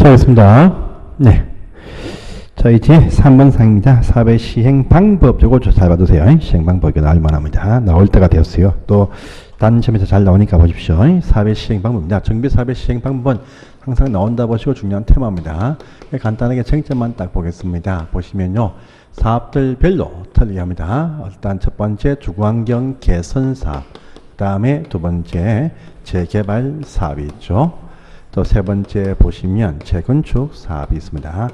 시작하겠습니다. 네. 자, 이제 3번 상입니다. 사업의 시행 방법, 요거 잘 봐두세요. 시행 방법이 나올만 합니다. 나올 때가 되었어요. 또, 다른 시험에서 잘 나오니까 보십시오. 사업의 시행 방법입니다. 정비 사업의 시행 방법은 항상 나온다 보시고 중요한 테마입니다. 간단하게 쟁점만 딱 보겠습니다. 보시면요. 사업들별로 틀리게 합니다. 일단 첫 번째 주거환경 개선 사업, 그 다음에 두 번째 재개발 사업이 있죠. 또 세 번째 보시면 재건축 사업이 있습니다.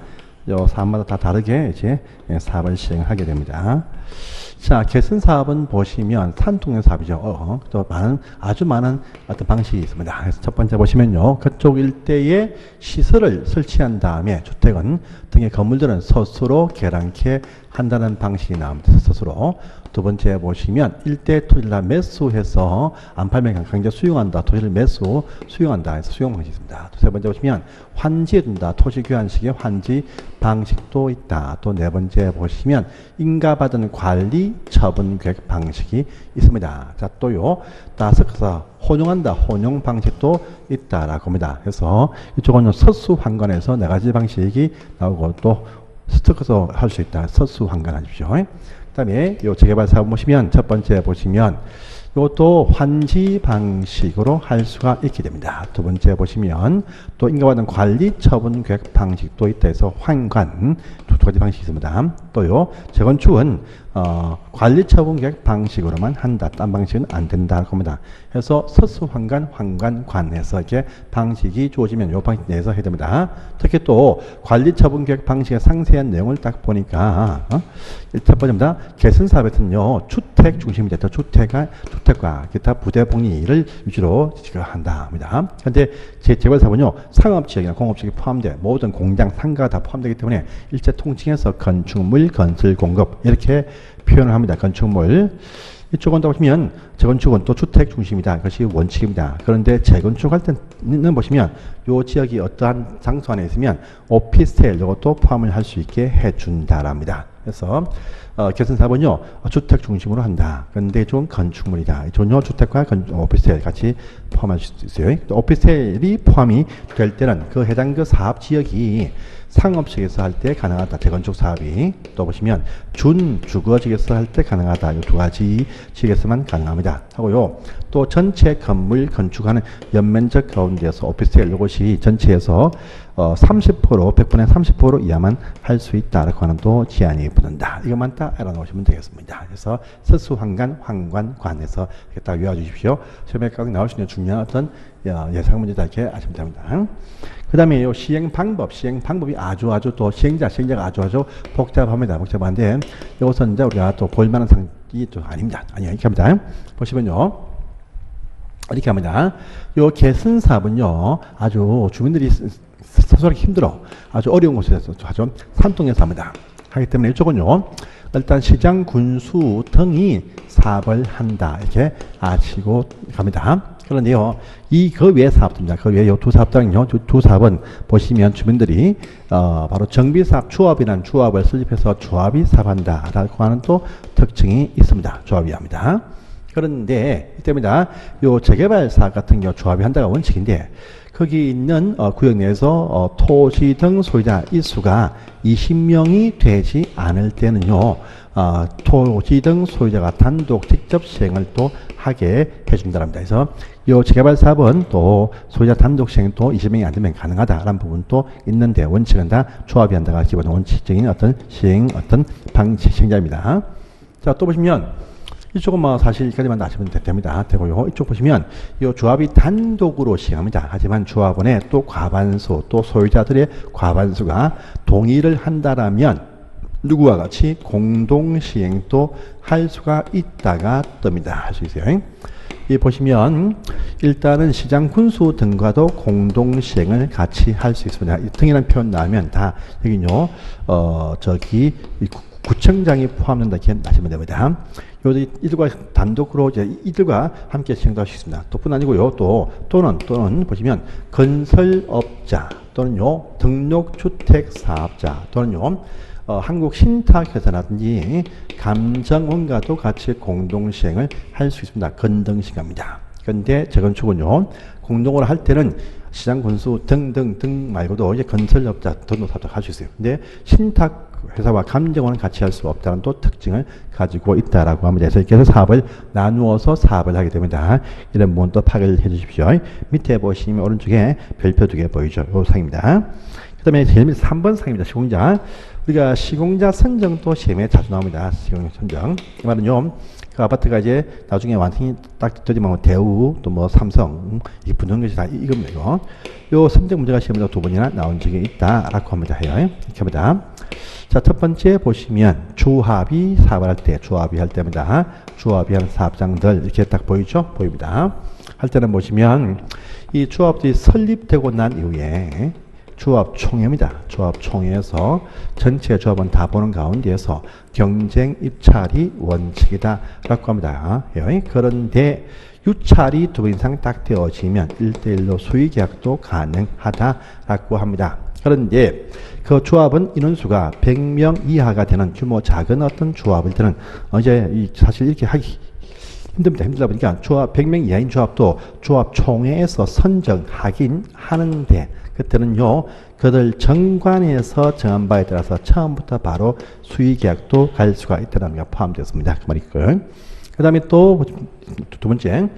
요 사업마다 다 다르게 이제 사업을 시행하게 됩니다. 자, 개선 사업은 보시면 산통형 사업이죠. 또 아주 많은 어떤 방식이 있습니다. 그래서 첫 번째 보시면요. 그쪽 일대에 시설을 설치한 다음에 주택은 등의 건물들은 스스로 개량케 한다는 방식이 나옵니다. 스스로. 두 번째 보시면 일대 토지를 다 매수해서 안 팔면 강제 수용한다. 토지를 수용한다. 해서 수용 방식이 있습니다. 세 번째 보시면 환지해준다. 토지 교환식의 환지 방식도 있다. 또 네 번째 보시면 인가받은 관리 처분 계획 방식이 있습니다. 자, 또요. 다섯서 혼용한다. 혼용 방식도 있다라고 합니다. 그래서 이쪽은 서수환관에서 네 가지 방식이 나오고 또 스토커서 할 수 있다. 서수환관하십시오. 그 다음에 요 재개발 사업 보시면 첫 번째 보시면 이것도 환지 방식으로 할 수가 있게 됩니다. 두 번째 보시면 또 인가받은 관리 처분 계획 방식도 있다 해서 환관 두 가지 방식이 있습니다. 또요 재건축은 관리 처분 계획 방식으로만 한다. 딴 방식은 안 된다 겁니다. 그래서 서수환관, 환관관에서 이렇게 방식이 주어지면 요 방식 내에서 해야 됩니다. 특히 또 관리 처분 계획 방식의 상세한 내용을 딱 보니까 첫 번째입니다. 개선 사업에서는요 주택 중심이다. 주택과 기타 부대 복리를 위주로 한다 합니다. 그런데 재개발 사업은요 상업지역이나 공업지역이 포함돼 모든 공장, 상가가 다 포함되기 때문에 일체 통칭해서 건축물, 건설, 공급 이렇게 표현을 합니다. 건축물. 이쪽은 또 보시면 재건축은 또 주택 중심이다. 그것이 원칙입니다. 그런데 재건축할 때는 보시면 요 지역이 어떠한 장소 안에 있으면 오피스텔 이것도 포함을 할 수 있게 해준다랍니다. 그래서 개선 사업은요 주택 중심으로 한다. 그런데 이쪽은 건축물이다. 이쪽은요 주택과 오피스텔 같이 포함할 수 있어요. 또 오피스텔이 포함이 될 때는 그 해당 그 사업 지역이 상업지역에서 할 때 가능하다. 재건축 사업이. 또 보시면 준주거지역에서 할 때 가능하다. 이 두 가지 지역에서만 가능합니다. 하고요. 또 전체 건물 건축하는 연면적 가운데서 오피스텔 이것이 전체에서 30% 100분의 30% 이하만 할 수 있다라고 하는 또 제한이 붙는다. 이것만 딱 알아놓으시면 되겠습니다. 그래서 서수환관, 환관관에서 이렇게 딱 외워주십시오. 시험에 꼭 나올 수 있는 중요한 어떤 예상 문제다 이렇게 아시면 됩니다. 그 다음에 요 시행 방법이 아주 또 시행자가 아주 복잡합니다. 복잡한데 이것은 이제 우리가 또 볼만한 상이 또 아닙니다. 아니요, 이렇게 합니다. 보시면요. 이렇게 합니다. 요 개선 사업은요, 아주 주민들이 사소하기 힘들어. 아주 어려운 곳에서 아주 산동에서 합니다. 하기 때문에 이쪽은요, 일단 시장, 군수 등이 사업을 한다. 이렇게 아시고 갑니다. 그런데요, 그 외 사업입니다. 그 외 두 사업들은요, 두 사업은 보시면 주민들이, 바로 정비사업, 조합이라는 조합을 설립해서 조합이 사업한다. 라고 하는 또 특징이 있습니다. 조합이 합니다. 그런데, 이때입니다. 요 재개발 사업 같은 경우 조합이 한다가 원칙인데, 거기 있는 구역 내에서 토지 등 소유자 일수가 20명이 되지 않을 때는요, 토지 등 소유자가 단독 직접 시행을 또 하게 해준다랍니다. 그래서 이 재개발 사업은 또 소유자 단독 시행도 20명이 안 되면 가능하다라는 부분도 있는데 원칙은 다 조합이 한다가 기본 원칙적인 어떤 시행 방식 시행자입니다. 자, 또 보시면 이쪽은 뭐 사실 여기까지만 아시면 됩니다. 되고요. 이쪽 보시면 이 조합이 단독으로 시행합니다. 하지만 조합원의 또 과반수, 또 소유자들의 과반수가 동의를 한다라면 누구와 같이 공동 시행도 할 수가 있다가 뜹니다. 할 수 있어요. 이 보시면 일단은 시장 군수 등과도 공동 시행을 같이 할 수 있습니다. 이 등이라는 표현 나오면 다 여기요. 저기 구청장이 포함된다 이렇게 하시면 됩니다. 이들과 단독으로 이들과 함께 시행도 할 수 있습니다. 또 뿐 아니고요. 또는 보시면 건설업자 또는요 등록주택사업자 또는요 한국신탁회사라든지 감정원과도 같이 공동시행을 할 수 있습니다. 건등시행합니다. 그런데 재건축은요 공동으로 할 때는 시장 군수 등등등 말고도 이제 건설업자 등도 사업할 수 있어요. 근데 신탁 회사와 감정원은 같이 할 수 없다는 또 특징을 가지고 있다라고 합니다. 그래서 이렇게 해서 사업을 나누어서 사업을 하게 됩니다. 이런 부분 또 파악을 해 주십시오. 밑에 보시면 오른쪽에 별표 2개 보이죠? 이 상입니다. 그 다음에 제일 밑 3번 상입니다. 시공자. 우리가 시공자 선정도 시험에 자주 나옵니다. 시공자 선정. 이 말은요, 그 아파트가 이제 나중에 완성이 딱 되지만 대우 또 뭐 삼성 이 붙는 것이 다 이겁니다. 이거. 요 선정 문제가 시험에 2번이나 나온 적이 있다라고 합니다. 해요. 이렇게 합니다. 자, 첫 번째 보시면 조합이 사업을 할 때, 조합이 할 때입니다. 조합이 하는 사업장들 이렇게 딱 보이죠? 보입니다. 할 때는 보시면 이 조합들이 설립되고 난 이후에 조합총회입니다. 조합총회에서 전체 조합은 다 보는 가운데에서 경쟁 입찰이 원칙이다 라고 합니다. 그런데 유찰이 2번 이상 딱 되어지면 1대1로 소유계약도 가능하다라고 합니다. 그런데 그 조합은 인원수가 100명 이하가 되는 규모 작은 어떤 조합일 때는 이제 사실 이렇게 하기 힘듭니다. 힘들다 보니까 조합 100명 이하인 조합도 조합총회에서 선정하긴 하는데 그때는요, 그들 정관에서 정한 바에 따라서 처음부터 바로 수의계약도 갈 수가 있다는 게 포함되었습니다. 그 말이고요. 그 다음에 또 두 번째,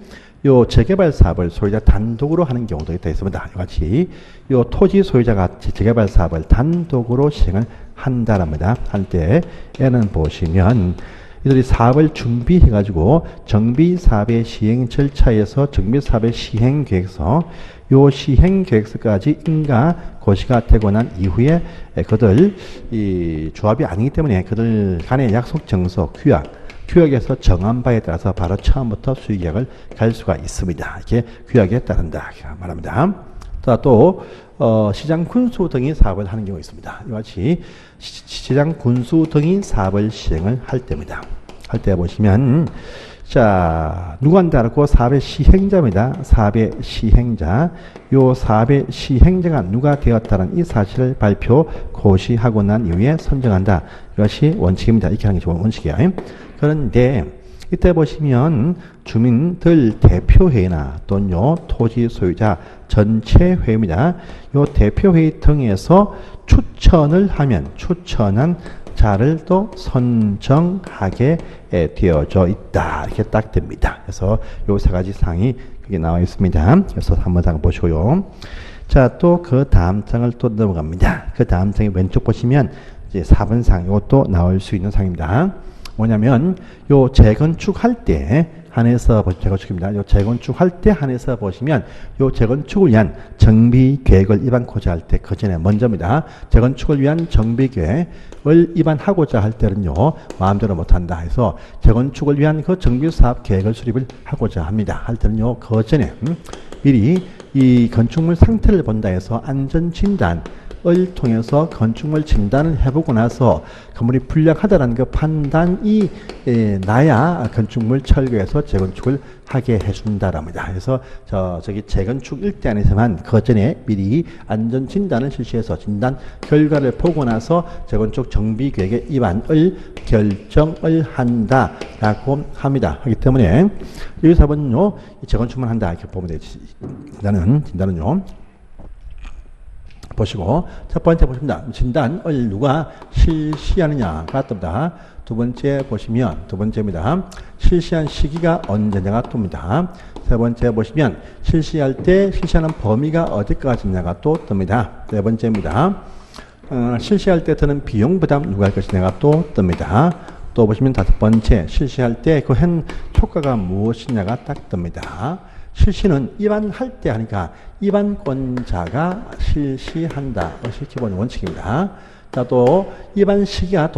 요 재개발 사업을 소유자 단독으로 하는 경우도 있다 있습니다. 같이 요 토지 소유자가 재개발 사업을 단독으로 시행을 한다랍니다. 할 때에는 보시면 이들이 사업을 준비해 가지고 정비 사업의 시행 절차에서 정비 사업의 시행 계획서 요 시행 계획서까지 인가 고시가 되고 난 이후에 그들 이 조합이 아니기 때문에 그들 간의 약속 정서 규약에서 정한 바에 따라서 바로 처음부터 수의계약을 갈 수가 있습니다. 이렇게 규약에 따른다 말합니다. 또 시장 군수 등이 사업을 하는 경우가 있습니다. 이와 같이 시장 군수 등이 사업을 시행을 할 때입니다. 할 때 보시면 자, 누구 한다고 사업의 시행자입니다. 사업의 시행자. 요 사업의 시행자가 누가 되었다는 이 사실을 발표 고시하고 난 이후에 선정한다. 이것이 원칙입니다. 이렇게 하는 게 좋은 원칙이에요. 그런데 이때 보시면 주민들 대표회의나 또는 토지 소유자 전체 회의입니다. 요 대표회의 등에서 추천을 하면 추천한 자를 또 선정하게 되어져 있다. 이렇게 딱 됩니다. 그래서 요 세 가지 사항이 여기 나와 있습니다. 그래서 한번 다 보시고요. 자, 또 그 다음 장을 또 넘어갑니다. 그 다음 장에 왼쪽 보시면 이제 4번 상, 이것도 나올 수 있는 상입니다. 뭐냐면 요 재건축할 때 한해서 재건축입니다. 요 재건축할 때 한해서 보시면 요 재건축을 위한 정비 계획을 입안하고자 할 때 그 전에 먼저입니다. 재건축을 위한 정비 계획을 입안하고자 할 때는요 마음대로 못한다 해서 재건축을 위한 그 정비 사업 계획을 수립을 하고자 합니다. 할 때는요 그 전에 미리 이 건축물 상태를 본다 해서 안전 진단 을 통해서 건축물 진단을 해보고 나서 건물이 불량하다는 그 판단이 나야 건축물 철거해서 재건축을 하게 해준다랍니다. 그래서 저기 재건축 일대 안에서만 그 전에 미리 안전 진단을 실시해서 진단 결과를 보고 나서 재건축 정비 계획의 입안을 결정을 한다라고 합니다. 하기 때문에 여기서 한번요 재건축만 한다 이렇게 보면 되지. 진단은요. 보시고 첫 번째 보십니다. 진단을 누가 실시하느냐가 뜹니다. 두 번째 보시면 두 번째입니다. 실시한 시기가 언제냐가 뜹니다. 세 번째 보시면 실시할 때 실시하는 범위가 어디까지냐가 또 뜹니다. 네 번째입니다. 실시할 때 드는 비용 부담 누가 할 것이냐가 또 뜹니다. 또 보시면 다섯 번째 실시할 때 그 한 효과가 무엇이냐가 딱 뜹니다. 실시는 입안할 때 하니까 입안권자가 실시한다. 것이 기본 원칙입니다. 자, 또 입안 시기가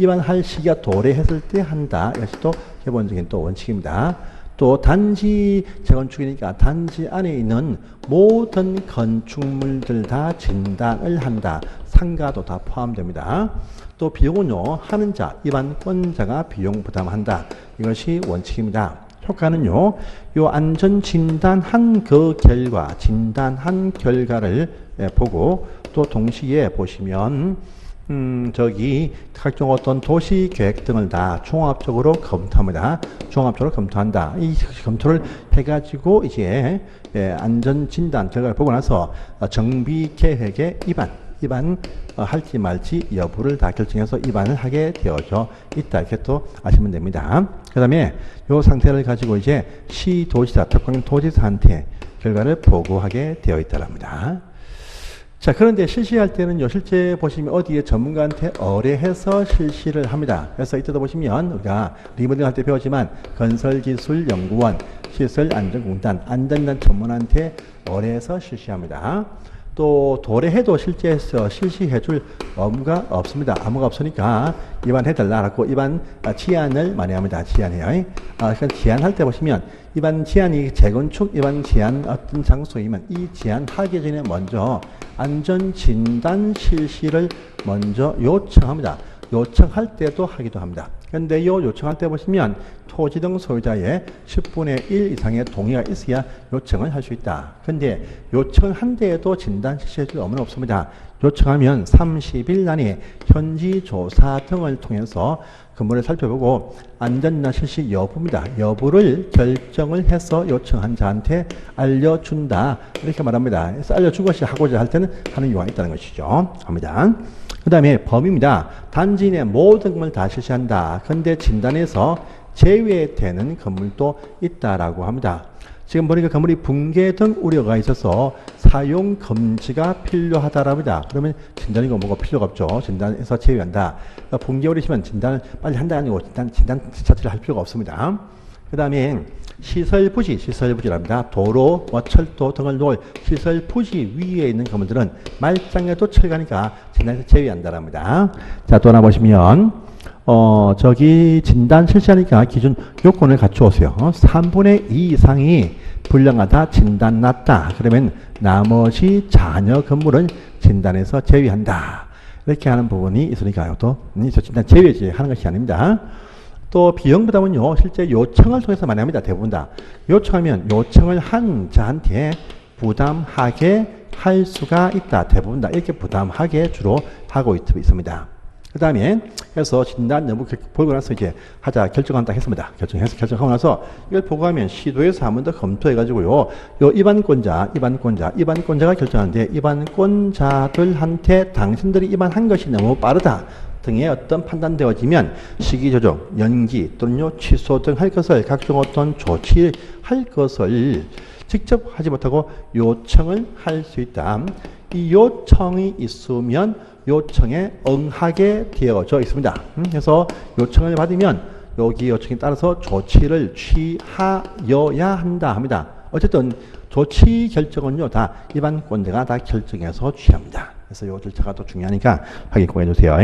입안할 시기가 도래했을 때 한다. 이것이 또 기본적인 또 원칙입니다. 또 단지 재건축이니까 단지 안에 있는 모든 건축물들 다 진단을 한다. 상가도 다 포함됩니다. 또 비용은요 하는 자 입안권자가 비용 부담한다. 이것이 원칙입니다. 효과는요, 요 안전 진단한 그 진단한 결과를 보고 또 동시에 보시면 각종 어떤 도시 계획 등을 다 종합적으로 검토합니다. 종합적으로 검토한다. 이 검토를 해가지고 이제 안전 진단 결과를 보고 나서 정비 계획의 입안 할지 말지 여부를 다 결정해서 입안을 하게 되어져 있다. 이렇게 또 아시면 됩니다. 그 다음에 이 상태를 가지고 이제 시도지사, 특광도지사한테 결과를 보고하게 되어 있다랍니다. 자, 그런데 실시할 때는요, 실제 보시면 어디에 전문가한테 의뢰해서 실시를 합니다. 그래서 이때도 보시면 우리가 리모델링 할 때 배웠지만 건설기술연구원, 시설안전공단, 안전단 전문한테 의뢰해서 실시합니다. 또 도래해도 실제에서 실시해줄 업무가 없습니다. 업무가 없으니까 입안해달라고 입안 제안을 많이 합니다. 제안해요. 그러니까 제안할 때 보시면 입안 제안이 재건축 입안 제안 어떤 장소이면 이 제안하기 전에 먼저 안전진단 실시를 먼저 요청합니다. 요청할 때도 하기도 합니다. 그런데 이 요청할 때 보시면 토지 등 소유자의 10분의 1 이상의 동의가 있어야 요청을 할 수 있다. 그런데 요청을 한 데에도 진단 실시해 줄 업무는 없습니다. 요청하면 30일 안에 현지 조사 등을 통해서 건물을 살펴보고 안전진단 실시 여부입니다. 여부를 결정을 해서 요청한 자한테 알려준다. 이렇게 말합니다. 그래서 알려준 것이 하고자 할 때는 하는 이유가 있다는 것이죠. 합니다. 그 다음에 범위입니다. 단지 내 모든 건물을 다 실시한다. 그런데 진단에서 제외되는 건물도 있다라고 합니다. 지금 보니까 건물이 붕괴 등 우려가 있어서 사용 금지가 필요하다랍니다. 그러면 진단이고 뭐가 필요가 없죠. 진단에서 제외한다. 그러니까 붕괴 우려시면 진단을 빨리 한다 아니고 진단 자체를 할 필요가 없습니다. 그 다음에 시설부지랍니다. 도로, 철도 등을 놓을 시설부지 위에 있는 건물들은 말짱에도 처리하니까 진단에서 제외한다랍니다. 자, 또 하나 보시면 진단 실시하니까 기준 요건을 갖추었어요. 3분의 2 이상이 불량하다, 진단 났다. 그러면 나머지 잔여 건물은 진단에서 제외한다. 이렇게 하는 부분이 있으니까요. 또 진단 제외지 하는 것이 아닙니다. 또 비용 부담은요, 실제 요청을 통해서 많이 합니다. 대부분 다. 요청하면 요청을 한 자한테 부담하게 할 수가 있다. 대부분 다 이렇게 부담하게 주로 하고 있습니다. 그 다음에 해서 진단 여부 보고 나서 이제 하자 결정한다 했습니다. 결정하고 나서 이걸 보고하면 시도에서 한 번 더 검토해가지고요. 요 입안권자가 결정하는데 입안권자들한테 당신들이 입안한 것이 너무 빠르다 등의 어떤 판단되어지면 시기 조정, 연기 또는 취소 등 할 것을 각종 어떤 조치할 것을 직접 하지 못하고 요청을 할 수 있다. 이 요청이 있으면 요청에 응하게 되어져 있습니다. 그래서 요청을 받으면 여기 요청에 따라서 조치를 취하여야 한다 합니다. 어쨌든 조치 결정은요, 다 입안권자가 다 결정해서 취합니다. 그래서 요 절차가 또 중요하니까 확인 꼭 해주세요.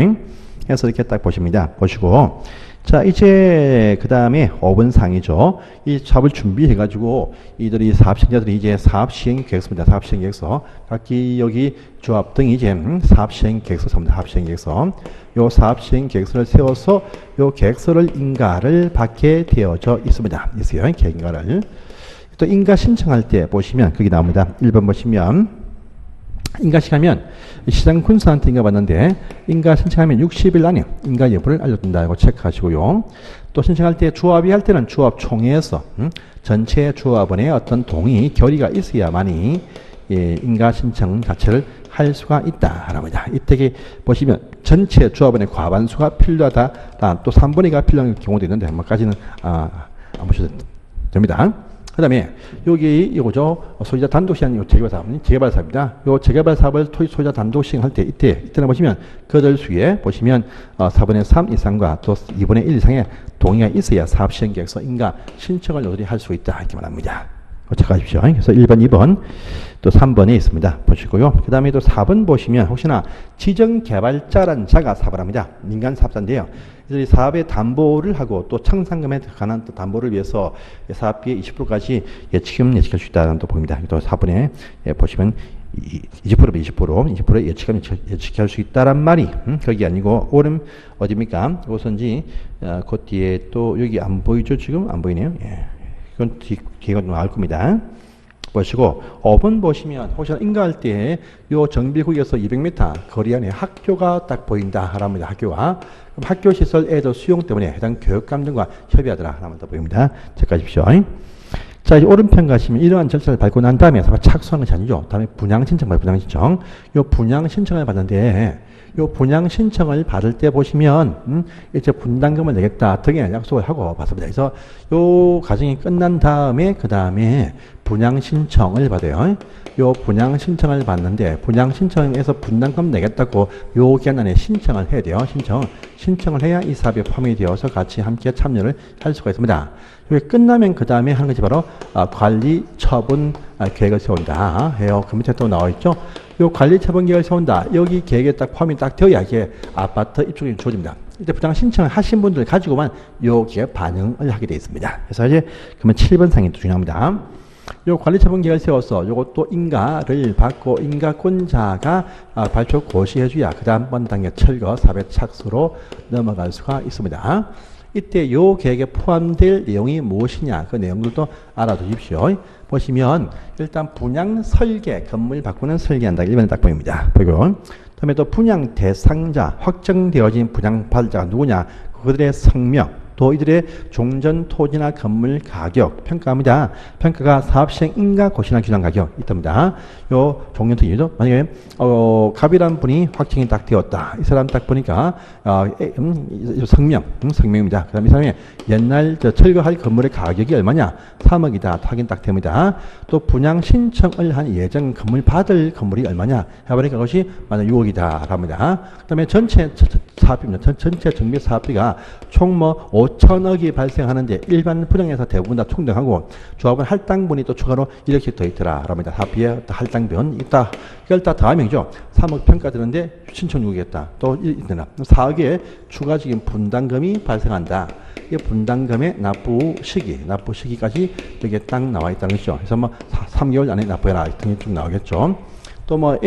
그래서 이렇게 딱 보시고 자, 이제 그 다음에 5번 상이죠. 이 사업을 준비해가지고 이들이 사업시행자들이 이제 사업시행계획서입니다. 사업시행계획서. 각기 여기 조합 등이 이제 사업시행계획서 섭니다. 사업시행계획서. 요 사업시행계획서를 세워서 요 계획서를 인가를 받게 되어져 있습니다. 있어요. 계획인가를. 또 인가 신청할 때 보시면 거기 나옵니다. 1번 보시면 인가시하면 시장 군수한테 인가 받는데 인가 신청하면 60일 안에 인가 여부를 알려준다고 체크하시고요. 또 신청할 때 조합이 할 때는 조합 총회에서 전체 조합원의 어떤 동의 결의가 있어야만이 인가 신청 자체를 할 수가 있다라고 합니다. 이때 보시면 전체 조합원의 과반수가 필요하다. 또 3분의 2가 필요한 경우도 있는데 한번까지는 안 보셔도 됩니다. 그 다음에 여기 이거죠. 소유자 단독 시행 재개발 사업입니다. 요 재개발 사업을 토지 소유자 단독 시행할 때 이때는 보시면 그들 수에 보시면 4분의 3 이상과 또 2분의 1 이상의 동의가 있어야 사업 시행 계획서 인가 신청을 너희들이 할 수 있다 이렇게 말합니다. 체크하십시오. 그래서 1번, 2번, 또 3번에 있습니다. 보시고요. 그 다음에 또 4번 보시면 혹시나 지정개발자란 자가 사업을 합니다. 민간 사업자인데요. 이 사업의 담보를 하고 또 청산금에 관한 또 담보를 위해서 사업비의 20%까지 예치할 수 있다는 또 보입니다. 또 4번에 보시면 20% 예측할 수 있다란 말이 거기 아니고 오름 어디입니까? 우선지 그 뒤에 또 여기 안 보이죠? 지금 안 보이네요. 예. 이건 뒤가 나올 겁니다. 보시고 5번 보시면 혹시나 인가할 때 요 정비구역에서 200m 거리 안에 학교가 딱 보인다 하랍니다. 학교가. 그럼 학교 시설 애들 수용 때문에 해당 교육감들과 협의하더라 하나만 더 보입니다. 체크하십시오. 자, 이제 오른편 가시면 이러한 절차를 밟고 난 다음에 착수하는 것이 아니죠. 다음에 분양 신청 받아요. 분양 신청. 요 분양 신청을 받는데 요 분양 신청을 받을 때 보시면 이제 분담금을 내겠다 등의 약속을 하고 받습니다. 그래서 요 과정이 끝난 다음에 그 다음에 분양 신청을 받아요. 요 분양 신청을 받는데 분양 신청에서 분담금 내겠다고 요 기간 안에 신청을 해야 돼요. 신청을 해야 이 사업에 포함이 되어서 같이 함께 참여를 할 수가 있습니다. 이게 끝나면 그 다음에 하는 것이 바로 관리 처분 계획을 세운다 해요. 그 밑에 또 나와 있죠. 요 관리 처분 계획을 세운다. 여기 계획에 딱 포함이 딱 되어야 이게 아파트 입주권이 주어집니다. 이때 부당 신청을 하신 분들 가지고만 여기에 반영을 하게 되어 있습니다. 그래서 이제 그러면 7번 상이 또 중요합니다. 요 관리 처분 계획을 세워서 요것도 인가를 받고 인가권자가 발표 고시해줘야 그 다음번 단계 철거 사배 착수로 넘어갈 수가 있습니다. 이때 요 계획에 포함될 내용이 무엇이냐 그 내용들도 알아두십시오. 보시면 일단 분양 설계 건물 바꾸는 설계한다 1번에 딱 보입니다. 보이고 다음에 또 분양 대상자 확정되어진 분양받을자가 누구냐 그들의 성명 또 이들의 종전 토지나 건물 가격 평가합니다. 평가가 사업시행 인가 고시나 규정 가격 있답니다. 요 종전 토지죠. 만약에 갑이란 분이 확정이 딱 되었다. 이 사람 딱 보니까 성명입니다. 그다음 이 사람이 옛날 철거할 건물의 가격이 얼마냐 3억이다. 확인 딱 됩니다. 또 분양 신청을 한 예정 건물 받을 건물이 얼마냐 해보니까 그것이 만약 6억이다 합니다. 그다음에 전체 사업비입니다. 전체 정비 사업비가 총 5천억이 발생하는데 일반 분양에서 대부분 다 총등하고 조합은 할당분이 또 추가로 이렇게 더 있더라 합니다. 사업비에 할당분 있다. 이걸 다 더하면죠. 3억 평가 드는데 신청 6억이었다. 또 있더라. 4억의 추가적인 분담금이 발생한다. 이 분담금의 납부 시기까지 여기에 딱 나와 있다는 것이죠. 그래서 3개월 안에 납부해라. 등이 쭉 나오겠죠. 또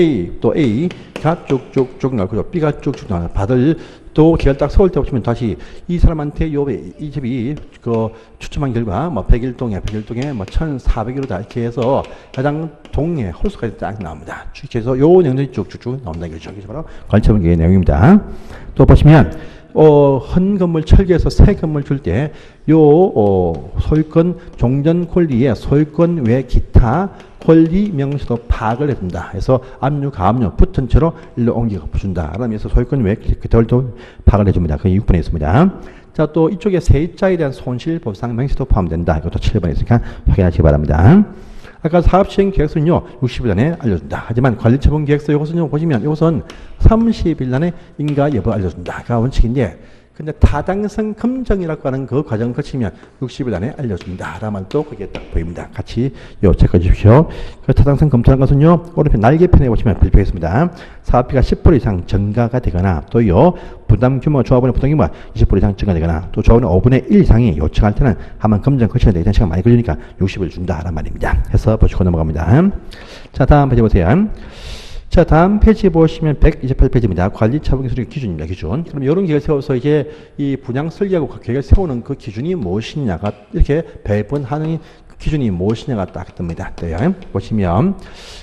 A가 쭉쭉쭉 나오고 B가 쭉쭉 나와요. 받을 또 계획 딱 세울 때 보시면 다시 이 사람한테 이 집이 추첨한 결과 100일동에 1,400일로다 이렇게 해서 해당 동에 홀수까지 딱 나옵니다. 그래서 요 내용들이 쭉쭉쭉 나온다 이거죠. 이게 바로 관리처분 계획 내용입니다. 또 보시면 헌 건물 철거해서 새 건물 줄 때 소유권 종전 권리에 소유권 외 기타 권리 명시도 파악을 해준다. 그래서 압류, 가압류 붙은 채로 일로 옮겨 준다. 그러면서 소유권 외 기타도 파악을 해줍니다. 그 6번에 있습니다. 자, 또 이쪽에 세입자에 대한 손실 보상 명시도 포함된다. 이것도 7번에 있으니까 확인하시기 바랍니다. 아까 사업시행 계획서는요 60일 안에 알려준다. 하지만 관리처분 계획서 이것은요 보시면 이것은 30일 안에 인가 여부 알려준다가 원칙인데 근데 타당성 검증이라고 하는 그 과정을 거치면 60일 안에 알려준다. 라면 또 그게 딱 보입니다. 같이 체크해 주십시오. 그 타당성 검토한 것은요 오른편 날개편에 보시면 발표했습니다. 사업비가 10% 이상 증가가 되거나 또요 부담 규모 조합원의 부담 규모가 20% 이상 증가되거나 또 조합원의 5분의 1 이상이 요청할 때는 한번 검증 거쳐야 되기 때문에 시간 많이 걸리니까 60일 준다라는 말입니다. 해서 보시고 넘어갑니다. 자, 다음 페이지 보세요. 자, 다음 페이지 보시면 128페이지입니다. 관리 처분 기술의 기준입니다. 기준. 그럼 이런 계획을 세워서 이제 이 분양 설계하고 계획을 세우는 그 기준이 무엇이냐가 이렇게 배분하는 기준이 무엇이냐가 딱 뜹니다. 네. 보시면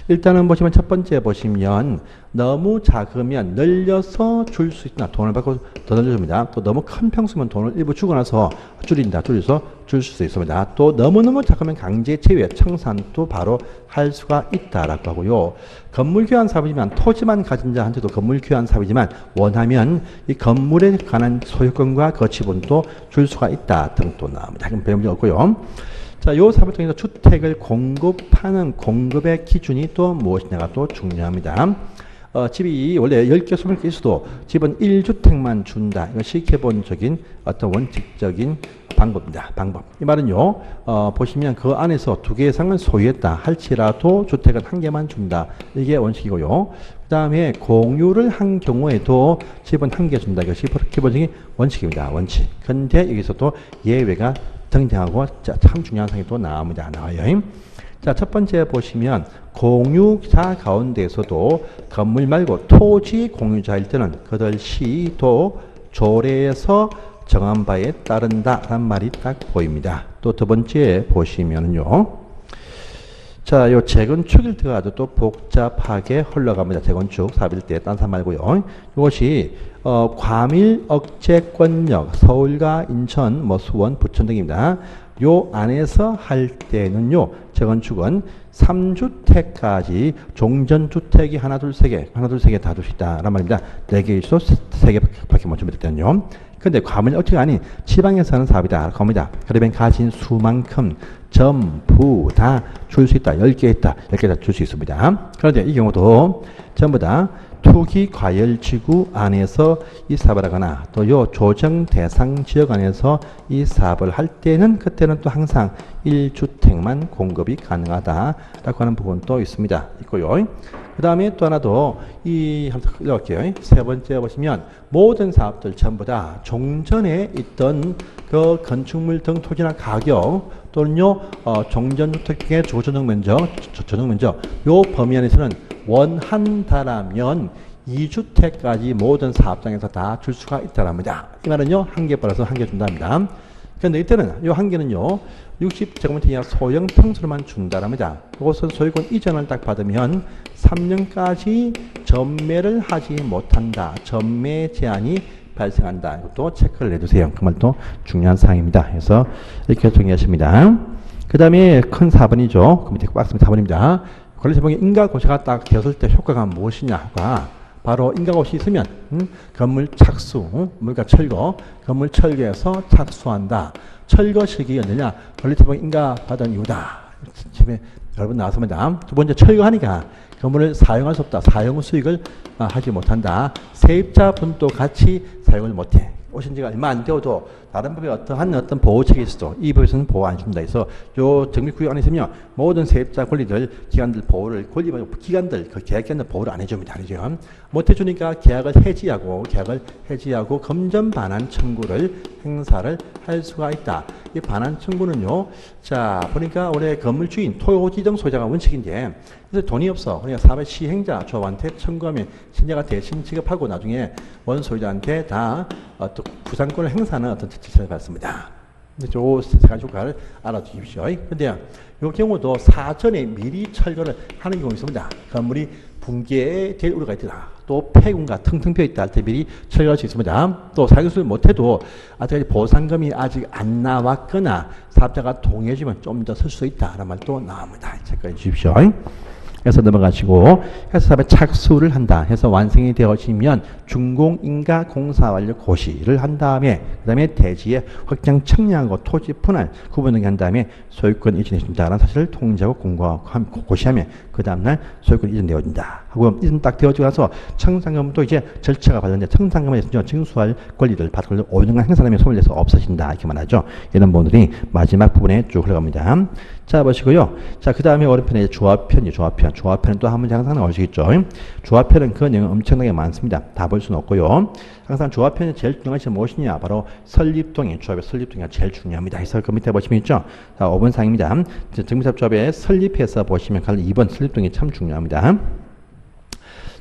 일단은 보시면 첫 번째 보시면 너무 작으면 늘려서 줄 수 있다. 돈을 받고 더 늘려줍니다. 또 너무 큰 평수면 돈을 일부 주고 나서 줄여서 줄 수 있습니다. 또 너무너무 작으면 강제 제외, 청산도 바로 할 수가 있다라고 하고요. 건물 교환 사업이지만 토지만 가진 자한테도 건물 교환 사업이지만 원하면 이 건물에 관한 소유권과 거치분도 줄 수가 있다 등도 나옵니다. 그럼 배움이 없고요. 자, 요 사업을 통해서 주택을 공급하는 공급의 기준이 또 무엇이냐가 또 중요합니다. 집이 원래 10개, 20개 있어도 집은 1주택만 준다. 이것이 기본적인 어떤 원칙적인 방법입니다. 이 말은요, 보시면 그 안에서 2개 이상은 소유했다 할지라도 주택은 1개만 준다. 이게 원칙이고요. 그 다음에 공유를 한 경우에도 집은 1개 준다. 이것이 기본적인 원칙입니다. 원칙. 근데 여기서도 예외가 등장하고 참 중요한 사항이 또 나와요. 자, 첫 번째 보시면 공유자 가운데에서도 건물 말고 토지 공유자일 때는 그들 시도 조례에서 정한 바에 따른다라는 말이 딱 보입니다. 또 두 번째 보시면요. 자, 요 재건축일 때가 또 복잡하게 흘러갑니다. 재건축 사업일 때 딴 사람 말고요. 이것이 과밀 억제권역 서울과 인천, 뭐 수원, 부천 등입니다. 요 안에서 할 때는요, 재건축은 3주택까지 종전주택이 하나, 둘, 세 개 다 둘 수 있다란 말입니다. 4개일 수도 3개밖에 못 준비될 때는요. 근데 과밀 억제가 아닌 지방에서 하는 사업이다. 겁니다. 그러면 가진 수만큼 전부 다 줄 수 있다. 10개 있다. 10개 다 줄 수 있습니다. 그런데 이 경우도 전부 다 투기 과열지구 안에서 이 사업을 하거나 또 요 조정 대상 지역 안에서 이 사업을 할 때는 그때는 또 항상 1주택만 공급이 가능하다라고 하는 부분도 있고요. 그 다음에 또 하나 더 한번 읽어볼게요. 세 번째 보시면 모든 사업들 전부 다 종전에 있던 그 건축물 등 토지나 가격 또는요 종전주택 등의 조정 면적 요 범위 안에서는 원한다라면 2주택까지 모든 사업장에서 다 줄 수가 있다랍니다. 이 말은요 한 개 플러스 한 개 준답니다. 그런데 이때는 요 한 개는요 60제곱미터 이하 소형 평수로만 준다랍니다. 이것은 소유권 이전을 딱 받으면 3년까지 전매를 하지 못한다. 전매 제한이 발생한다. 이것도 체크를 내주세요. 그 말도 중요한 사항입니다. 그래서 이렇게 정리하십니다. 그 다음에 큰 4번이죠. 그 밑에 박스 4번입니다. 권리제목에 인가고시가 딱 되었을 때 효과가 무엇이냐가 바로 인가고시 있으면 건물 착수, 물가 철거, 건물 철거해서 착수한다. 철거 시기 언제냐? 권리제목 인가 받은 이유다. 집에 여러분 나왔습니다. 두 번째 철거하니까 건물을 사용할 수 없다. 사용 수익을 하지 못한다. 세입자분도 같이 사용을 못해. 오신 지가 얼마 안 되어도 다른 법에 어떤 보호책이 있어도 이 법에서는 보호 안 줍니다. 그래서 요 정비구역 안에 있으면 모든 세입자 권리들, 기관들 보호를, 기관들, 그 계약기관들 보호를 안 해줍니다. 아니죠? 못 해주니까 계약을 해지하고 검전 반환 청구를 행사를 할 수가 있다. 이 반환 청구는요, 자, 보니까 원래 건물주인, 토지등 소유자가 원칙인데, 그래서 돈이 없어. 그러니까 사업의 시행자, 조합한테 청구하면 신자가 대신 지급하고 나중에 원소유자한테 다 또 부상권을 행사하는 어떤 절차를 받습니다. 요 세 가지 효과를 알아주십시오. 근데 이 경우도 사전에 미리 철거를 하는 경우가 있습니다. 건물이 붕괴될 우려가 있다. 또 폐군과 텅텅 비어 있다 할 때 미리 철거할 수 있습니다. 또 사용수를 못해도 아직까지 보상금이 아직 안 나왔거나 사업자가 동의해주면 좀 더 쓸 수 있다라는 말도 나옵니다. 체크해 주십시오. 그래서 넘어가시고 해서 사업에 착수를 한다 해서 완성이 되어지면 준공인가 공사 완료 고시를 한 다음에 그 다음에 대지의 확장 청량하고 토지 분할 구분 등을 한 다음에 소유권 이전해 준다라는 사실을 통지하고 공고하고 고시하면 그 다음날 소유권 이전되어진다 하고 이전 딱 되어지고 나서 청산금도 이제 절차가 발생돼 청산금에 징수할 권리를 받을 5년간 행사하면 소멸 돼서 없어진다 이렇게 말하죠. 이런 부분들이 마지막 부분에 쭉 흘러갑니다. 자 보시고요. 자 그 다음에 오른편에 조합편이 조합편은 또 한 문제 항상 나오시겠죠. 조합편은 그 내용 엄청나게 많습니다. 다 볼 수는 없고요. 항상 조합편이 제일 중요한 것이 무엇이냐? 바로 설립동의 조합의 설립동이 제일 중요합니다. 그래서 그 밑에 보시면 있죠. 자 5번 사항입니다. 정비사업 조합에 설립해서 보시면 2번 설립동이 참 중요합니다.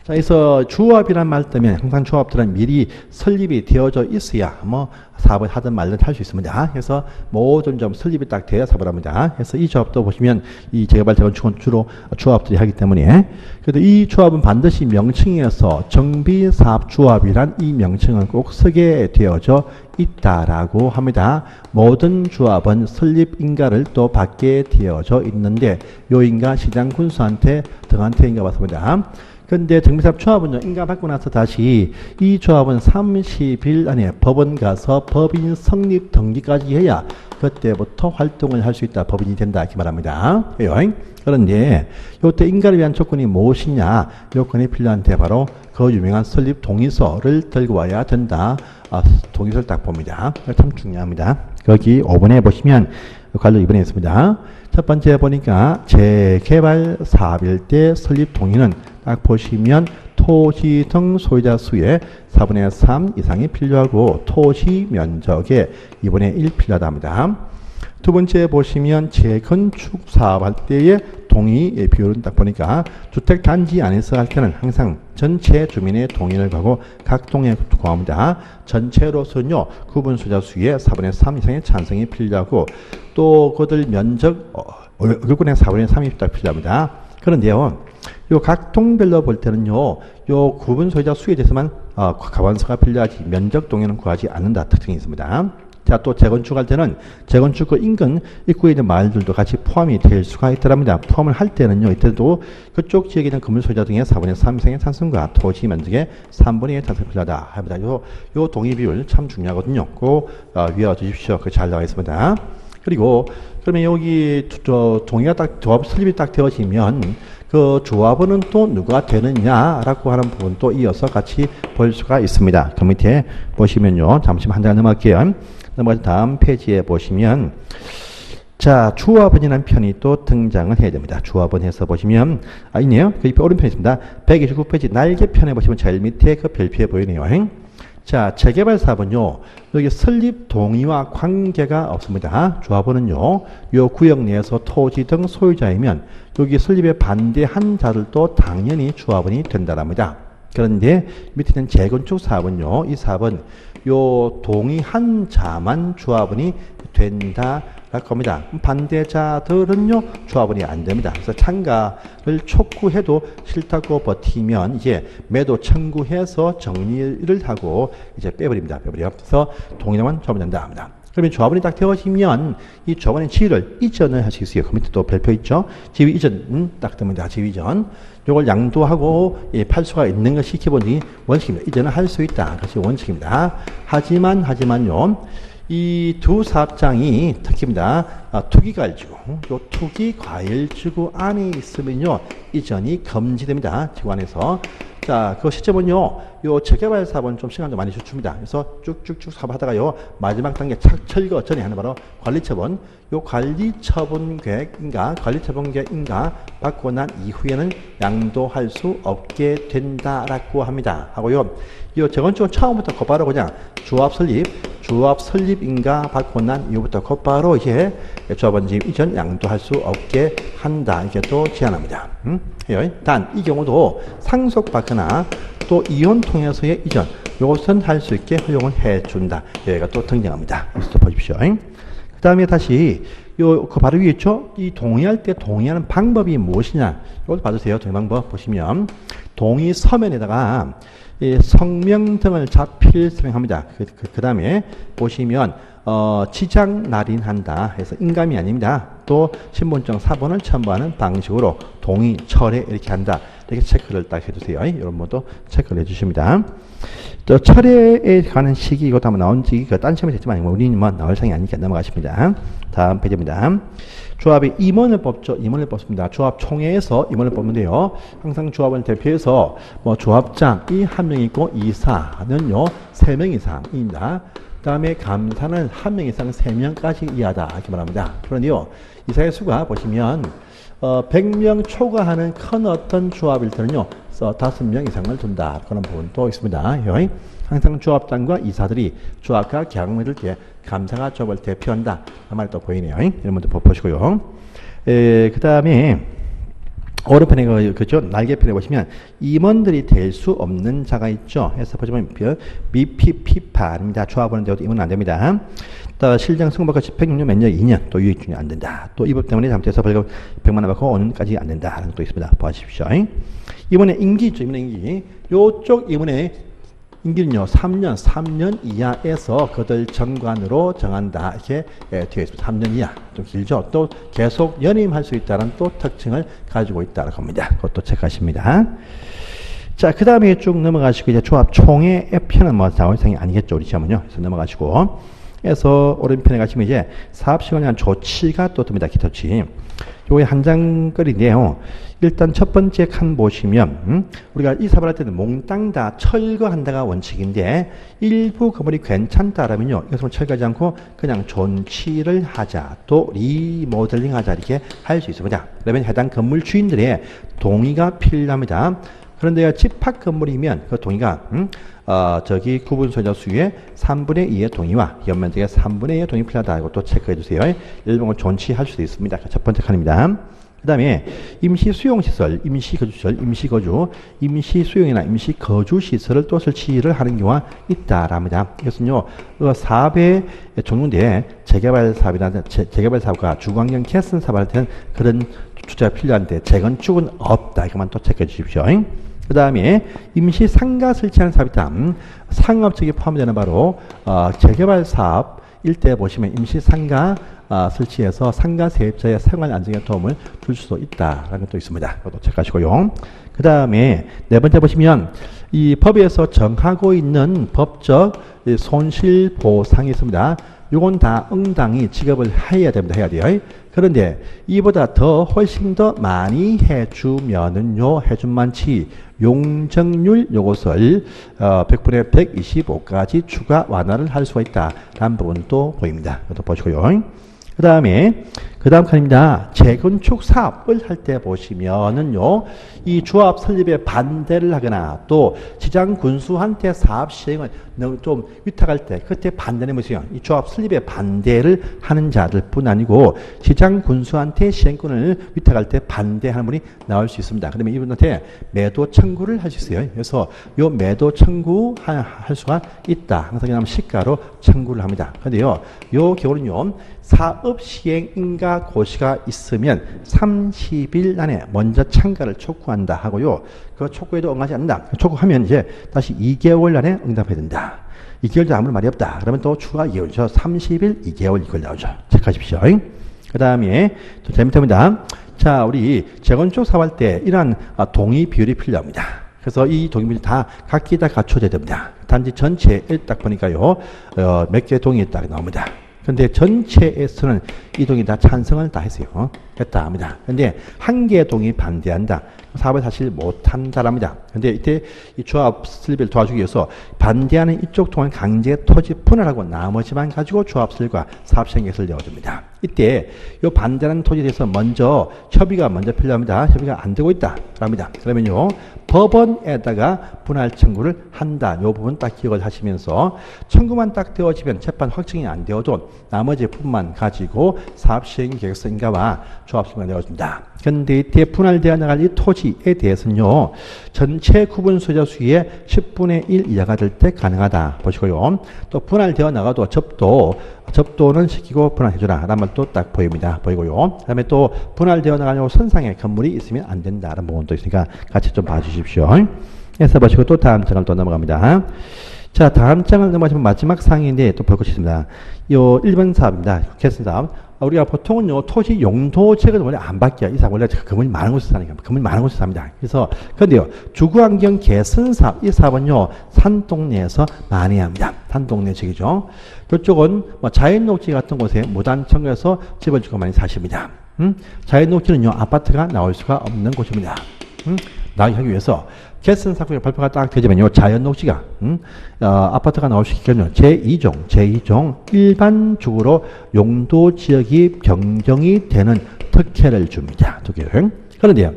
자, 그래서 조합이란 말 때문에 항상 조합들은 미리 설립이 되어져 있어야 뭐 사업을 하든 말든 할 수 있습니다. 그래서 모든 점 설립이 딱 되어야 사업을 합니다. 그래서 이 조합도 보시면 이 재개발 재건축은 주로 조합들이 하기 때문에 그래도 이 조합은 반드시 명칭에서 정비사업조합이란 이 명칭은 꼭 쓰게 되어져 있다라고 합니다. 모든 조합은 설립 인가를 또 받게 되어져 있는데 요 인가 시장군수한테 등한테 인가 받습니다. 근데 정비사업 조합은요, 인가 받고 나서 다시 이 조합은 30일 안에 법원 가서 법인 성립 등기까지 해야 그때부터 활동을 할 수 있다. 법인이 된다. 이렇게 말합니다. 그런데 이때 인가를 위한 조건이 무엇이냐? 요건이 필요한데 바로 그 유명한 설립 동의서를 들고 와야 된다. 동의서를 딱 봅니다. 참 중요합니다. 거기 5번에 보시면 관련 2번에 있습니다. 첫 번째 보니까 재개발 사업일 때 설립 동의는 딱 보시면 토지 등 소유자 수의 4분의 3 이상이 필요하고 토지 면적의 2분의 1 필요하다 합니다. 두 번째 보시면 재건축 사업할 때의 동의 비율은 딱 보니까 주택 단지 안에서 할 때는 항상 전체 주민의 동의를 가고 각 동에 구합니다. 전체로서는요 구분 소유자 수의 4분의 3 이상의 찬성이 필요하고 또 그들 면적 얼굴권의 4분의 3이 딱 필요합니다. 그런데요 요 각 동별로 볼 때는요 요 구분 소유자 수에 대해서만 과반수가 필요하지 면적 동의는 구하지 않는다 특징이 있습니다. 자, 또 재건축할 때는 재건축 그 인근 입구에 있는 마을들도 같이 포함이 될 수가 있더랍니다. 포함을 할 때는요, 이때도 그쪽 지역에 있는 건물 소유자 등의 4분의 3 이상의 찬성과 토지 면적의 3분의 1 찬성이 필요하다 합니다. 요 동의 비율 참 중요하거든요. 꼭 외워두십시오. 그 잘 나와 있습니다. 그리고 그러면 여기 동의가 딱 조합 설립이 딱 되어지면 그 조합원은 또 누가 되느냐라고 하는 부분도 이어서 같이 볼 수가 있습니다. 그 밑에 보시면요, 잠시만 한 장 넘어갈게요. 넘어가서 다음 페이지에 보시면 자 조합원이라는 편이 또 등장을 해야 됩니다. 조합원 해서 보시면 있네요. 그 옆에 오른편에 있습니다. 129페이지 날개편에 보시면 제일 밑에 그 별표에 보이네요. 자 재개발 사업은요 여기 설립 동의와 관계가 없습니다. 조합원은요 요 구역 내에서 토지 등 소유자이면 여기 설립에 반대한 자들도 당연히 조합원이 된다랍니다. 그런데 밑에 있는 재건축 사업은요 이 사업은 요 동의한 자만 조합원이 된다라고 합니다. 반대자들은요 조합원이 안 됩니다. 그래서 참가를 촉구해도 싫다고 버티면 이제 매도 청구해서 정리를 하고 이제 빼버립니다. 그래서 동의만 조합원 된다 합니다. 그러면 조합원이 딱 되어지면 이 조합원의 지위를 이전을 할 수 있어요. 그 밑에 또 별표 있죠. 지위 이전 딱 됩니다. 지위 이전. 요걸 양도하고 팔 수가 있는 것이 기본적인 원칙입니다. 이전을 할 수 있다. 그것이 원칙입니다. 하지만요. 이 두 사업장이 특히입니다. 투기과일지구. 요 투기과일지구 안에 있으면요. 이전이 금지됩니다. 지구 안에서. 자, 그 시점은요, 요 재개발 사업은 좀 시간도 많이 주춥니다. 그래서 쭉쭉쭉 사업하다가요, 마지막 단계 철거 전에 하는 바로 관리처분. 요 관리처분 계획인가 받고 난 이후에는 양도할 수 없게 된다라고 합니다. 하고요, 요 재건축은 처음부터 곧바로 그냥 조합 설립인가 받고 난 이후부터 곧바로 이제 조합원 지금 이전 양도할 수 없게 한다. 이게 또 제한합니다. 단 이 경우도 상속받거나 또 이혼 통해서의 이전 이것은 할 수 있게 허용을 해준다. 여기가 또 등장합니다. 그래서 보십시오. 그 다음에 다시 그 바로 위에 있죠. 이 동의할 때 동의하는 방법이 무엇이냐? 이걸 봐주세요. 동의 방법 보시면 동의 서면에다가 성명 등을 자필 서명합니다. 그 다음에 보시면 지장 날인한다 해서 인감이 아닙니다. 또 신분증 사본을 첨부하는 방식으로 동의, 철회 이렇게 한다. 이렇게 체크를 딱 해주세요. 이런 것도 체크를 해주십니다. 또 철회에 관한 시기 이것도 한번 나온 지기 딴 시험에 됐지만 우리는 뭐 나올 상이 아니니까 넘어가십니다. 다음 페이지입니다. 조합의 임원을 뽑죠. 임원을 뽑습니다. 조합 총회에서 임원을 뽑는데요. 항상 조합을 대표해서 뭐 조합장이 한 명 있고 이사는요 3명 이상입니다. 그 다음에 감사는 1명 이상 3명까지 이하다 이렇게 말합니다. 그런데요 이사의 수가 보시면 100명 초과하는 큰 어떤 조합일 때는요 5명 이상을 둔다 그런 부분도 있습니다. 항상 조합장과 이사들이 조합과 계약을 때 감사가 조합을 대표한다. 그 말이 또 보이네요. 이런 것도 보시고요. 그 다음에 오른편에 그죠 날개편에 보시면 임원들이 될 수 없는 자가 있죠. 해서 보시면 미피피파입니다. 조합원은 되어도 임원은 안 됩니다. 또 실장 승무가 집행유예 면역 2년 또 유익준이 안 된다. 또 이 법 때문에 잘못해서 벌금 100만 원 받고 5년까지 안 된다. 하는 것도 있습니다. 보십시오. 이번에 임기 있죠. 이번에 임기. 요쪽 이번에 임기는요 3년 이하에서 그들 정관으로 정한다 이렇게 되어 있습니다. 3년 이하 좀 길죠. 또 계속 연임할 수 있다는 또 특징을 가지고 있다는 겁니다. 그것도 체크하십니다. 자, 그 다음에 쭉 넘어가시고 이제 조합 총회 편은 뭐 나올 상이 아니겠죠. 우리 시험은요. 그래서 넘어가시고 해서 오른편에 가시면 이제 사업시간에 대한 조치가 또 뜹니다. 기토치. 요게 한 장거리인데요. 일단 첫 번째 칸 보시면 우리가 이 사업을 할 때는 몽땅 다 철거한다가 원칙인데 일부 건물이 괜찮다라면요. 이것을 철거하지 않고 그냥 존치를 하자. 또 리모델링 하자. 이렇게 할 수 있습니다. 그러면 해당 건물 주인들의 동의가 필요합니다. 그런데 집합 건물이면 그 동의가 저기 구분 소유자 수의 3분의 2의 동의와 연면적의 3분의 2의 동의 필요하다. 이것도 체크해 주세요. 일본을 존치할 수도 있습니다. 첫 번째 칸입니다. 그 그 다음에 임시 수용시설, 임시 거주시설, 임시 거주, 임시 수용이나 임시 거주시설을 또 설치를 하는 경우가 있다랍니다. 이것은요, 사업의 종류인데 재개발 사업이나 재개발 사업과 주거환경 개선 사업을 할 때는 그런 투자가 필요한데 재건축은 없다. 이것만 또 체크해 주십시오. 그 다음에 임시 상가 설치하는 사업이 있다. 상업적이 포함되는 바로 재개발 사업 일대 보시면 임시 상가 설치해서 상가 세입자의 생활 안정에 도움을 줄 수도 있다라는 것도 있습니다. 그것도 체크하시고요. 그 다음에 네 번째 보시면 이 법에서 정하고 있는 법적 손실 보상이 있습니다. 요건 다 응당이 지급을 해야 됩니다. 해야 돼요. 그런데 이보다 더 훨씬 더 많이 해주면은요, 해준만치 용적률 요것을 100분의 125까지 추가 완화를 할 수가 있다. 라는 부분도 보입니다. 이것도 보시고요. 그 다음에 그 다음 칸입니다. 재건축 사업을 할 때 보시면은요, 이 조합 설립에 반대를 하거나 또 지장 군수한테 사업 시행을 좀 위탁할 때 그때 반대는 무엇이요? 이 조합 설립에 반대를 하는 자들뿐 아니고 지장 군수한테 시행권을 위탁할 때 반대하는 분이 나올 수 있습니다. 그러면 이분한테 매도 청구를 할 수 있어요. 그래서 요 매도 청구할 수가 있다. 항상 그냥 시가로 청구를 합니다. 그런데요, 요 경우는요, 사업 시행 인가 고시가 있으면 30일 안에 먼저 참가를 촉구한다 하고요. 그 촉구에도 응하지 않는다. 촉구하면 이제 다시 2개월 안에 응답해야 된다. 2개월도 아무 말이 없다. 그러면 또 추가 2개월이죠. 30일, 2개월 이걸 나오죠. 체크하십시오. 그 다음에 또 재밌답니다. 자, 우리 재건축 사업할 때 이러한 동의 비율이 필요합니다. 그래서 이 동의 비율이 다 각기 다 갖춰져야 됩니다. 단지 전체에 딱 보니까요, 몇 개 동의 딱 나옵니다. 근데 전체에서는 이 동의 다 찬성을 다 했어요. 했다 합니다. 근데 한 개 동의 반대한다. 사업을 사실 못한다랍니다. 근데 이때 이 조합 설립을 도와주기 위해서 반대하는 이쪽 동안 강제 토지 분할하고 나머지만 가지고 조합 설립과 사업 시행 계획을 내어줍니다. 이때 이 반대하는 토지에 대해서 먼저 협의가 먼저 필요합니다. 협의가 안 되고 있다랍니다. 그러면요, 법원에다가 분할 청구를 한다. 이 부분 딱 기억을 하시면서 청구만 딱 되어지면 재판 확정이 안 되어도 나머지 부분만 가지고 사업 시행 계획서 인가와 조합 설립을 내어줍니다. 그런데 이때 분할되어 나갈 이 토지에 대해서는요, 전체 구분 소유자 수의 10분의 1 이하가 될 때 가능하다 보시고요. 또 분할되어 나가도 접도는 시키고 분할해주라 라는 말도 딱 보입니다. 보이고요. 그 다음에 또 분할되어 나가려고 선상에 건물이 있으면 안 된다는 부분도 있으니까 같이 좀 봐주십시오. 해서 보시고 또 다음 장을 또 넘어갑니다. 자, 다음 장을 넘어가시면 마지막 사항인데 또 볼 것이 있습니다. 요 1번 사업입니다. 개선 사업. 우리가 보통은요, 토지 용도책은 원래 안 바뀌어요. 이 사업 원래 건물이 많은 곳에서 사니까. 건물이 많은 곳에서 삽니다. 그래서, 그런데요, 주거환경 개선 사업, 이 사업은요, 산동네에서 많이 합니다. 산동네 지역이죠. 그쪽은 뭐 자연녹지 같은 곳에 무단청구해서 집을 짓고 많이 사십니다. 자연녹지는요, 아파트가 나올 수가 없는 곳입니다. 나오게 하기 위해서 개선 사업의 발표가 딱 되지만요, 자연녹지가 아파트가 나올 수 있겠네요. 제2종 일반적으로 용도 지역이 변경이 되는 특혜를 줍니다. 특혜를. 그런데요,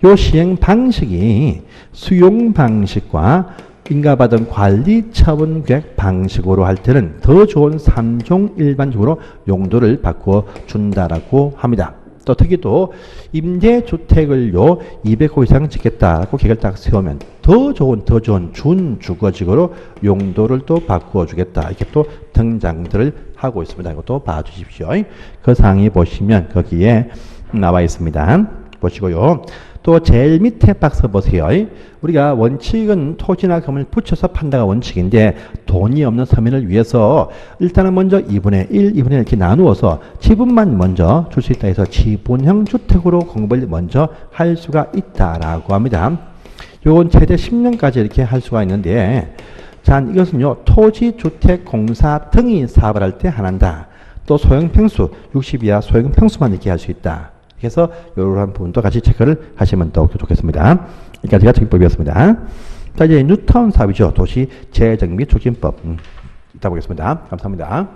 요 시행 방식이 수용 방식과 인가받은 관리 처분 계획 방식으로 할 때는 더 좋은 3종 일반적으로 용도를 바꾸어 준다라고 합니다. 또 특히 또 임대주택을요 200호 이상 짓겠다라고 계획을 딱 세우면 더 좋은 준주거지구로 용도를 또 바꾸어 주겠다, 이렇게 또 등장들을 하고 있습니다. 이것도 봐주십시오. 그 사항이 보시면 거기에 나와 있습니다. 보시고요. 또 제일 밑에 박스 보세요. 우리가 원칙은 토지나 금을 붙여서 판다가 원칙인데 돈이 없는 서민을 위해서 일단은 먼저 2분의 1, 2분의 1 이렇게 나누어서 지분만 먼저 줄 수 있다 해서 지분형 주택으로 공급을 먼저 할 수가 있다라고 합니다. 요건 최대 10년까지 이렇게 할 수가 있는데, 자, 이것은요, 토지, 주택, 공사 등이 사업을 할 때 한한다. 또 소형평수, 60 이하 소형평수만 이렇게 할 수 있다. 그래서 이러한 부분도 같이 체크를 하시면 더욱 좋겠습니다. 여기까지가 정비법이었습니다. 자, 이제 뉴타운 사업이죠. 도시 재정 및 촉진법. 이따 보겠습니다. 감사합니다.